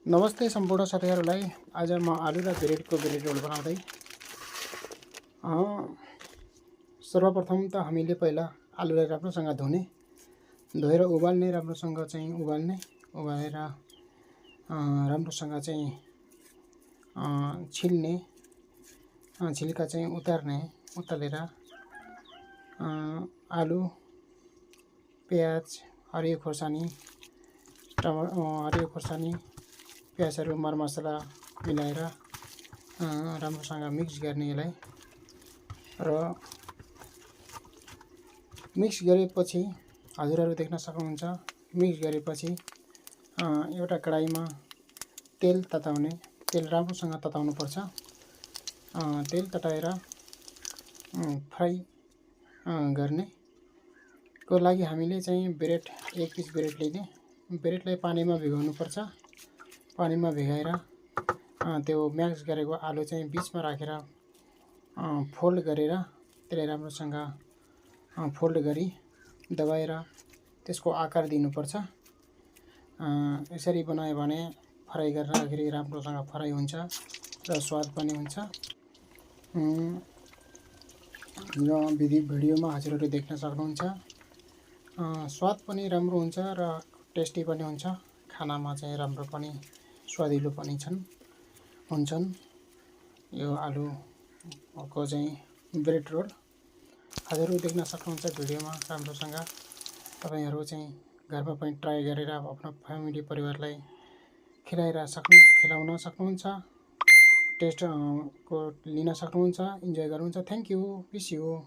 नमस्ते सम्पूर्ण साथीहरूलाई। आज म आलु र ब्रेडको ब्रेड रोल बनाउँदै। सर्वप्रथम त हामीले पहिला आलुलाई राम्रोसँग धोएर उबाल्ने, राम्रोसँग चाहिँ उबालेर राम्रोसँग चाहिँ छिल्ने, छिल्का चाहिँ उतारेर आलु, प्याज, हरियो खोर्सानी, प्याजहरू, मरमसला मिलाएर राम्रोसँग मिक्स गर्ने यसलाई। र मिक्स गरेपछि हजुरहरू देख्न सक्नुहुन्छ, मिक्स गरेपछि एउटा कडाईमा तेल राम्रोसँग तताउनु पर्छ। तेल तताएर फ्राई गर्नेको लागि हामीले चाहिँ एक पिस ब्रेड लिने, ब्रेडलाई पानीमा भिगाउनु पर्छ। पानीमा भिगाएर त्यो म्याक्स गरेको आलु चाहिँ बिचमा राखेर फोल्ड गरेर त्यसलाई राम्रोसँग फोल्ड गरी दबाएर त्यसको आकार दिनुपर्छ। यसरी बनायो भने फ्राई गर्दाखेरि राम्रोसँग फ्राई हुन्छ र स्वाद पनि हुन्छ। र भिडियोमा हजुरहरूले देख्न सक्नुहुन्छ, स्वाद पनि राम्रो हुन्छ र टेस्टी पनि हुन्छ। खानामा चाहिँ राम्रो पनि स्वादिलो पनि हुन्छन्। यो आलुको चाहिँ ब्रेड रोल हजुरहरू देख्न सक्नुहुन्छ भिडियोमा राम्रोसँग। तपाईहरु चाहिँ घरमा पनि ट्राई गरेर आफ्नो फ्यामिली परिवारलाई खिलाउन सक्नुहुन्छ, टेस्ट को लिन सक्नुहुन्छ, इन्जोय गर्नुहुन्छ। Thank you, wish you.